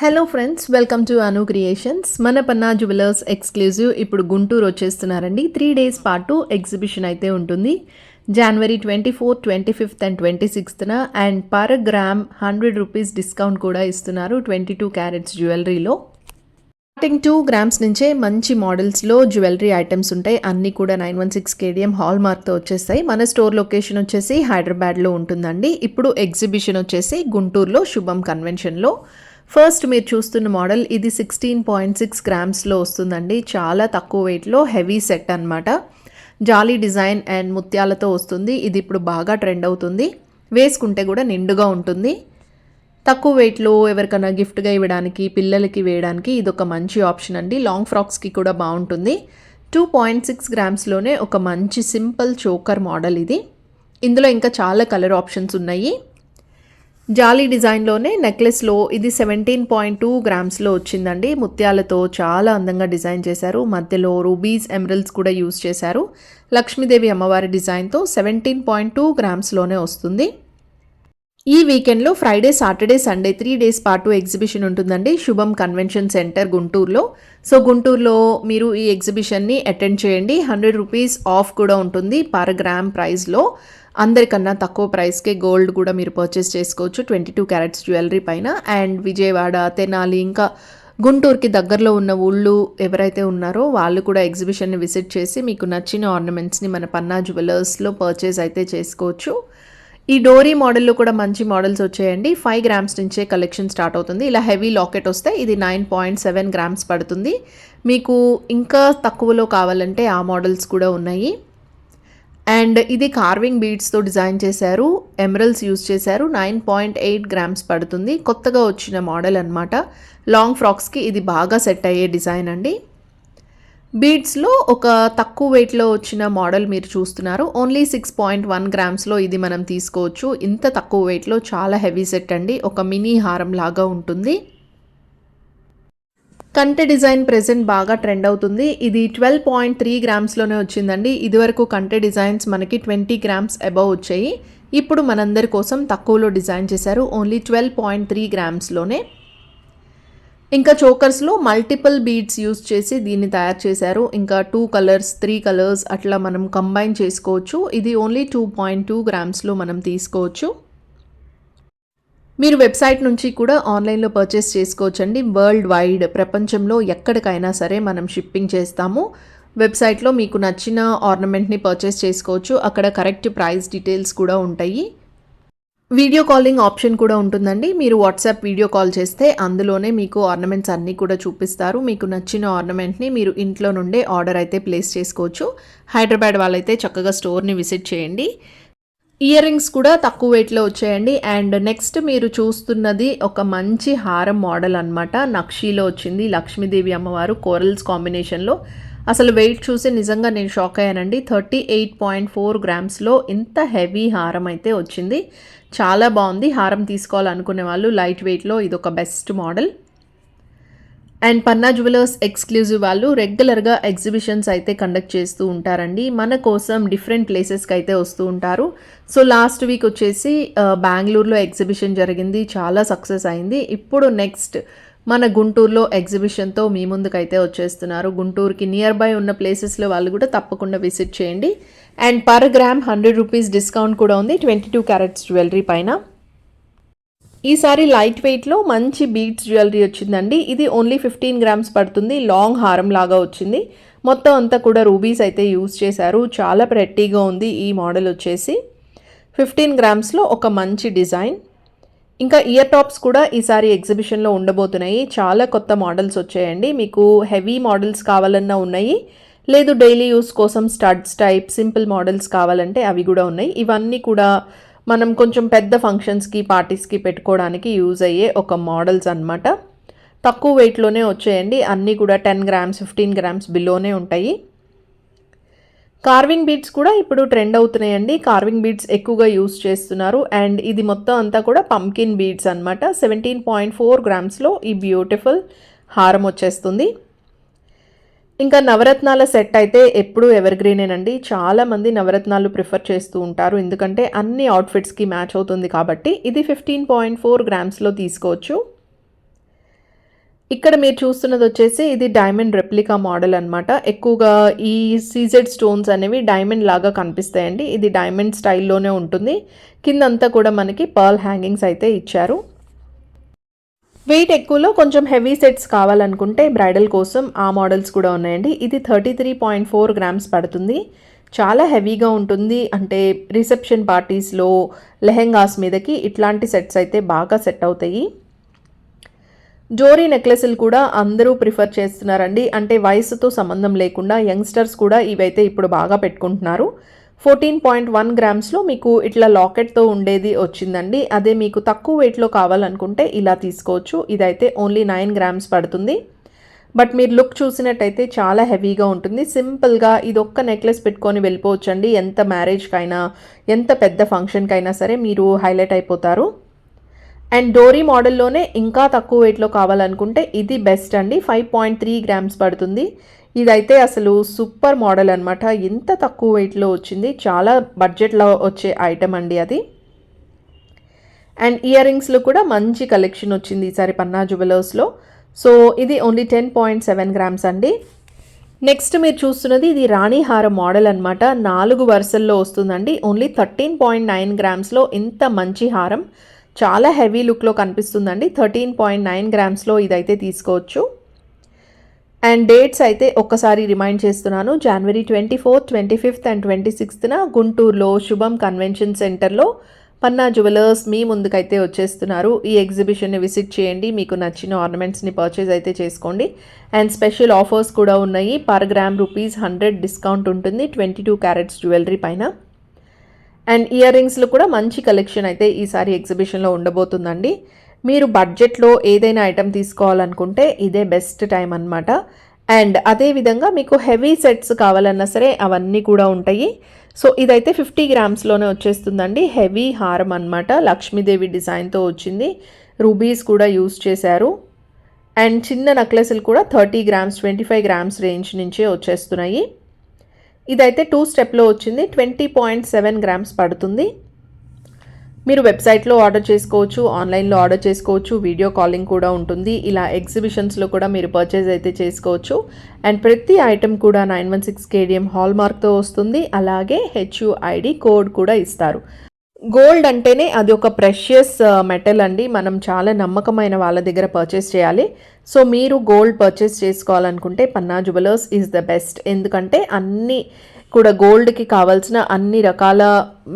Hello friends, welcome to Anu creations. మన Panna jewellers exclusive ఇప్పుడు గుంటూరు వచ్చేస్తున్నారండి. 3 days పాటు ఎగ్జిబిషన్ అయితే ఉంటుంది. January 24, 25 అండ్ 26న and per gram 100 rupees discount కూడా ఇస్తున్నారు 22 క్యారెట్స్ జ్యువెలరీలో. స్టార్టింగ్ 2 grams నుంచే మంచి మోడల్స్లో జ్యువెలరీ ఐటమ్స్ ఉంటాయి. అన్నీ కూడా 916 KDM హాల్ మార్క్తో వచ్చేస్తాయి. మన స్టోర్ లొకేషన్ వచ్చేసి హైదరాబాద్లో ఉంటుందండి. ఇప్పుడు ఎగ్జిబిషన్ వచ్చేసి గుంటూరులో శుభం కన్వెన్షన్లో. ఫస్ట్ మీరు చూస్తున్న మోడల్ ఇది 16.6 grams వస్తుందండి. చాలా తక్కువ వెయిట్లో హెవీ సెట్ అనమాట. జాలీ డిజైన్ అండ్ ముత్యాలతో వస్తుంది. ఇది ఇప్పుడు బాగా ట్రెండ్ అవుతుంది. వేసుకుంటే కూడా నిండుగా ఉంటుంది. తక్కువ వెయిట్లో ఎవరికైనా గిఫ్ట్గా ఇవ్వడానికి, పిల్లలకి వేయడానికి ఇదొక మంచి ఆప్షన్ అండి. లాంగ్ ఫ్రాక్స్కి కూడా బాగుంటుంది. 2.6 grams ఒక మంచి సింపుల్ చోకర్ మోడల్ ఇది. ఇందులో ఇంకా చాలా కలర్ ఆప్షన్స్ ఉన్నాయి. జాలీ డిజైన్లోనే నెక్లెస్లో ఇది 17.2 grams వచ్చిందండి. ముత్యాలతో చాలా అందంగా డిజైన్ చేశారు. మధ్యలో రూబీస్, ఎమరల్డ్స్ కూడా యూజ్ చేశారు. లక్ష్మీదేవి అమ్మవారి డిజైన్తో 17.2 grams వస్తుంది. ఈ వీకెండ్లో ఫ్రైడే, సాటర్డే, సండే 3 days పాటు ఎగ్జిబిషన్ ఉంటుందండి శుభం కన్వెన్షన్ సెంటర్ గుంటూరులో. సో గుంటూరులో మీరు ఈ ఎగ్జిబిషన్ని అటెండ్ చేయండి. 100 రూపీస్ ఆఫ్ కూడా ఉంటుంది పర్ గ్రామ్ ప్రైస్లో. అందరికన్నా తక్కువ ప్రైస్కే గోల్డ్ కూడా మీరు పర్చేస్ చేసుకోవచ్చు 22 క్యారెట్స్ జ్యువెలరీ పైన. అండ్ విజయవాడ, తెనాలి, ఇంకా గుంటూరుకి దగ్గరలో ఉన్న ఊళ్ళు ఎవరైతే ఉన్నారో వాళ్ళు కూడా ఎగ్జిబిషన్ని విజిట్ చేసి మీకు నచ్చిన ఆర్నమెంట్స్ని మన పన్నా జ్యువెలర్స్లో పర్చేస్ అయితే చేసుకోవచ్చు. ఈ డోరీ మోడల్లో కూడా మంచి మోడల్స్ వచ్చాయండి. 5 grams నుంచే కలెక్షన్ స్టార్ట్ అవుతుంది. ఇలా హెవీ లాకెట్ వస్తే ఇది 9.7 grams పడుతుంది. మీకు ఇంకా తక్కువలో కావాలంటే ఆ మోడల్స్ కూడా ఉన్నాయి. అండ్ ఇది కార్వింగ్ బీడ్స్తో డిజైన్ చేశారు. ఎమరల్డ్స్ యూజ్ చేశారు. 9.8 grams పడుతుంది. కొత్తగా వచ్చిన మోడల్ అనమాట. లాంగ్ ఫ్రాక్స్కి ఇది బాగా సెట్ అయ్యే డిజైన్ అండి. బీడ్స్లో ఒక తక్కువ వెయిట్లో వచ్చిన మోడల్ మీరు చూస్తున్నారు. ఓన్లీ 6.1 grams ఇది మనం తీసుకోవచ్చు. ఇంత తక్కువ వెయిట్లో చాలా హెవీ సెట్ అండి. ఒక మినీ హారం లాగా ఉంటుంది. కంటె డిజైన్ ప్రెజెంట్ బాగా ట్రెండ్ అవుతుంది. ఇది 12.3 grams వచ్చిందండి. ఇదివరకు కంటె డిజైన్స్ మనకి 20 grams అబవ్ వచ్చాయి. ఇప్పుడు మనందరి కోసం తక్కువలో డిజైన్ చేశారు. Only 12.3 grams. ఇంకా చోకర్స్లో మల్టిపుల్ బీడ్స్ యూజ్ చేసి దీన్ని తయారు చేశారు. ఇంకా 2 colors, 3 colors అట్లా మనం కంబైన్ చేసుకోవచ్చు. ఇది ఓన్లీ 2.2 grams మనం తీసుకోవచ్చు. మీరు వెబ్సైట్ నుంచి కూడా ఆన్లైన్లో పర్చేస్ చేసుకోవచ్చండి. వరల్డ్ వైడ్ ప్రపంచంలో ఎక్కడికైనా సరే మనం షిప్పింగ్ చేస్తాము. వెబ్సైట్లో మీకు నచ్చిన ఆర్నమెంట్ని పర్చేస్ చేసుకోవచ్చు. అక్కడ కరెక్ట్ ప్రైస్ డీటెయిల్స్ కూడా ఉంటాయి. వీడియో కాలింగ్ ఆప్షన్ కూడా ఉంటుందండి. మీరు వాట్సాప్ వీడియో కాల్ చేస్తే అందులోనే మీకు ఆర్నమెంట్స్ అన్నీ కూడా చూపిస్తారు. మీకు నచ్చిన ఆర్నమెంట్ని మీరు ఇంట్లో నుండే ఆర్డర్ అయితే ప్లేస్ చేసుకోవచ్చు. హైదరాబాద్ వాళ్ళైతే చక్కగా స్టోర్ని విజిట్ చేయండి. ఇయర్ రింగ్స్ కూడా తక్కువ వెయిట్లో వచ్చాయండి. అండ్ నెక్స్ట్ మీరు చూస్తున్నది ఒక మంచి హారం మోడల్ అనమాట. నక్షీలో వచ్చింది. లక్ష్మీదేవి అమ్మవారు కోరల్స్ కాంబినేషన్లో. అసలు వెయిట్ చూసి నిజంగా నేను షాక్ అయ్యానండి. 38.4 grams ఇంత హెవీ హారం అయితే వచ్చింది. చాలా బాగుంది. హారం తీసుకోవాలనుకునే వాళ్ళు లైట్ వెయిట్లో ఇదొక best model. And Panna jewellers exclusive వాళ్ళు రెగ్యులర్గా ఎగ్జిబిషన్స్ అయితే కండక్ట్ చేస్తూ ఉంటారండి. మన కోసం డిఫరెంట్ ప్లేసెస్కి అయితే వస్తూ ఉంటారు. సో లాస్ట్ వీక్ వచ్చేసి బెంగళూరులో ఎగ్జిబిషన్ జరిగింది. చాలా సక్సెస్ అయింది. ఇప్పుడు నెక్స్ట్ మన గుంటూరులో ఎగ్జిబిషన్తో మీ ముందుకైతే వచ్చేస్తున్నారు. గుంటూరుకి నియర్ బై ఉన్న ప్లేసెస్లో వాళ్ళు కూడా తప్పకుండా విజిట్ చేయండి. And per gram 100 rupees discount కూడా ఉంది 22 క్యారెట్స్ జ్యువెలరీ పైన. ఈసారి లైట్ వెయిట్లో మంచి బీడ్స్ జ్యువెలరీ వచ్చిందండి. ఇది ఓన్లీ 15 grams పడుతుంది. లాంగ్ హారం లాగా వచ్చింది. మొత్తం అంతా కూడా రూబీస్ అయితే యూజ్ చేశారు. చాలా ప్రెట్టీగా ఉంది ఈ మోడల్ వచ్చేసి. 15 grams ఒక మంచి డిజైన్. ఇంకా ఇయర్ టాప్స్ కూడా ఈసారి ఎగ్జిబిషన్లో ఉండబోతున్నాయి. చాలా కొత్త మోడల్స్ వచ్చాయండి. మీకు హెవీ మోడల్స్ కావాలన్నా ఉన్నాయి. లేదు డైలీ యూస్ కోసం స్టడ్స్ టైప్ సింపుల్ మోడల్స్ కావాలంటే అవి కూడా ఉన్నాయి. ఇవన్నీ కూడా మనం కొంచెం పెద్ద ఫంక్షన్స్కి, పార్టీస్కి పెట్టుకోవడానికి యూజ్ అయ్యే ఒక మోడల్స్ అనమాట. తక్కువ వెయిట్లోనే వచ్చాయండి. అన్నీ కూడా 10 grams, 15 grams బిలోనే ఉంటాయి. కార్వింగ్ బీడ్స్ కూడా ఇప్పుడు ట్రెండ్ అవుతున్నాయండి. కార్వింగ్ బీడ్స్ ఎక్కువగా యూజ్ చేస్తున్నారు. అండ్ ఇది మొత్తం అంతా కూడా పంకిన్ బీడ్స్ అనమాట. 17.4 grams ఈ బ్యూటిఫుల్ హారం వచ్చేస్తుంది. ఇంకా నవరత్నాల సెట్ అయితే ఎప్పుడు ఎవర్ గ్రీనేనండి. చాలామంది నవరత్నాలు ప్రిఫర్ చేస్తూ ఉంటారు. ఎందుకంటే అన్ని అవుట్ఫిట్స్కి మ్యాచ్ అవుతుంది కాబట్టి. ఇది 15.4 grams తీసుకోవచ్చు. ఇక్కడ మీరు చూస్తున్నది వచ్చేసి ఇది డైమండ్ రెప్లికా మోడల్ అనమాట. ఎక్కువగా ఈ సీజెడ్ స్టోన్స్ అనేవి డైమండ్ లాగా కనిపిస్తాయండి. ఇది డైమండ్ స్టైల్లోనే ఉంటుంది. కిందంతా కూడా మనకి పర్ల్ హ్యాంగింగ్స్ అయితే ఇచ్చారు. వెయిట్ ఎక్కువలో కొంచెం హెవీ సెట్స్ కావాలనుకుంటే బ్రైడల్ కోసం ఆ మోడల్స్ కూడా ఉన్నాయండి. ఇది 33.4 గ్రామ్స్ పడుతుంది. చాలా హెవీగా ఉంటుంది. అంటే రిసెప్షన్ పార్టీస్లో లెహెంగాస్ మీదకి ఇట్లాంటి సెట్స్ అయితే బాగా సెట్ అవుతాయి. జోరీ నెక్లెస్లు కూడా అందరూ ప్రిఫర్ చేస్తున్నారండి. అంటే వయసుతో సంబంధం లేకుండా యంగ్స్టర్స్ కూడా ఇవైతే ఇప్పుడు బాగా పెట్టుకుంటున్నారు. 14.1 గ్రామ్స్లో మీకు ఇట్లా లాకెట్తో ఉండేది వచ్చిందండి. అదే మీకు తక్కువ వెయిట్లో కావాలనుకుంటే ఇలా తీసుకోవచ్చు. ఇదైతే ఓన్లీ 9 గ్రామ్స్ పడుతుంది. బట్ మీరు లుక్ చూసినట్టయితే చాలా హెవీగా ఉంటుంది. సింపుల్గా ఇదొక్క నెక్లెస్ పెట్టుకొని వెళ్ళిపోవచ్చండి. ఎంత మ్యారేజ్కైనా ఎంత పెద్ద ఫంక్షన్కైనా సరే మీరు హైలైట్ అయిపోతారు. అండ్ డోరీ మోడల్లోనే ఇంకా తక్కువ వెయిట్లో కావాలనుకుంటే ఇది బెస్ట్ అండి. 5.3 గ్రామ్స్ పడుతుంది. ఇదైతే అసలు సూపర్ మోడల్ అనమాట. ఎంత తక్కువ వెయిట్లో వచ్చింది. చాలా బడ్జెట్లో వచ్చే ఐటమ్ అండి అది. అండ్ ఇయర్ రింగ్స్లో కూడా మంచి కలెక్షన్ వచ్చింది ఈసారి పన్నా జ్యువెలర్స్లో. సో ఇది ఓన్లీ 10.7 గ్రామ్స్ అండి. నెక్స్ట్ మీరు చూస్తున్నది ఇది రాణి హారం మోడల్ అనమాట. 4 వరుసల్లో వస్తుందండి. ఓన్లీ 13.9 గ్రామ్స్లో ఇంత మంచి హారం చాలా హెవీ లుక్లో కనిపిస్తుందండి. 13.9 గ్రామ్స్లో ఇదైతే తీసుకోవచ్చు. అండ్ డేట్స్ అయితే ఒక్కసారి రిమైండ్ చేస్తున్నాను. జనవరి 24th, 25th అండ్ 26th గుంటూరులో శుభం కన్వెన్షన్ సెంటర్లో పన్నా జ్యువెలర్స్ మీ ముందుకైతే వచ్చేస్తున్నారు. ఈ ఎగ్జిబిషన్ని విజిట్ చేయండి. మీకు నచ్చిన ఆర్నమెంట్స్ని పర్చేజ్ అయితే చేసుకోండి. అండ్ స్పెషల్ ఆఫర్స్ కూడా ఉన్నాయి. పర్ గ్రామ్ ₹100 డిస్కౌంట్ ఉంటుంది 22 క్యారెట్స్ జ్యువెలరీ పైన. అండ్ ఇయర్ రింగ్స్లో కూడా మంచి కలెక్షన్ అయితే ఈసారి ఎగ్జిబిషన్లో ఉండబోతుందండి. మీరు బడ్జెట్లో ఏదైనా ఐటెం తీసుకోవాలనుకుంటే ఇదే బెస్ట్ టైం అనమాట. అండ్ అదేవిధంగా మీకు హెవీ సెట్స్ కావాలన్నా సరే అవన్నీ కూడా ఉంటాయి. సో ఇదైతే 50 గ్రామ్స్లోనే వచ్చేస్తుందండి. హెవీ హారం అనమాట. లక్ష్మీదేవి డిజైన్తో వచ్చింది. రూబీస్ కూడా యూస్ చేశారు. అండ్ చిన్న నెక్లెస్లు కూడా 30 గ్రామ్స్ 25 గ్రామ్స్ రేంజ్ నుంచే వచ్చేస్తున్నాయి. ఇదైతే 2 స్టెప్లో వచ్చింది. 20.7 గ్రామ్స్ పడుతుంది. మీరు వెబ్సైట్లో ఆర్డర్ చేసుకోవచ్చు, ఆన్లైన్లో ఆర్డర్ చేసుకోవచ్చు, వీడియో కాలింగ్ కూడా ఉంటుంది. ఇలా ఎగ్జిబిషన్స్లో కూడా మీరు పర్చేజ్ అయితే చేసుకోవచ్చు. అండ్ ప్రతి ఐటెం కూడా 916 KDM హాల్ మార్క్తో వస్తుంది. అలాగే HUID కోడ్ కూడా ఇస్తారు. గోల్డ్ అంటేనే అది ఒక ప్రెషియస్ మెటల్ అండి. మనం చాలా నమ్మకమైన వాళ్ళ దగ్గర పర్చేస్ చేయాలి. సో మీరు గోల్డ్ పర్చేస్ చేసుకోవాలనుకుంటే పన్నా జ్యువెలర్స్ ఈజ్ ద బెస్ట్. ఎందుకంటే అన్నీ కూడా గోల్డ్కి కావాల్సిన అన్ని రకాల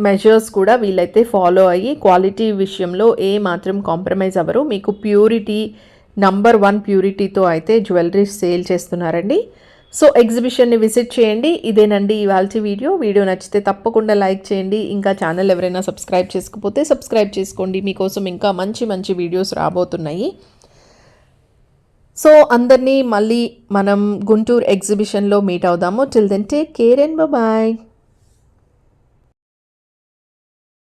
మెజర్స్ కూడా వీళ్ళైతే ఫాలో అయ్యి క్వాలిటీ విషయంలో ఏ మాత్రం కాంప్రమైజ్ అవ్వరు. మీకు ప్యూరిటీ నంబర్ 1 ప్యూరిటీతో అయితే జ్యువెలరీ సేల్ చేస్తున్నారండి. సో ఎగ్జిబిషన్ని విజిట్ చేయండి. ఇదేనండి ఇవాల్టి వీడియో నచ్చితే తప్పకుండా లైక్ చేయండి. ఇంకా ఛానల్ ఎవరైనా సబ్స్క్రైబ్ చేసుకోకపోతే సబ్స్క్రైబ్ చేసుకోండి. మీకోసం ఇంకా మంచి వీడియోస్ రాబోతున్నాయి. సో అందరినీ మళ్ళీ మనం గుంటూరు ఎగ్జిబిషన్లో మీట్ అవుదాము. Till then take care and bye.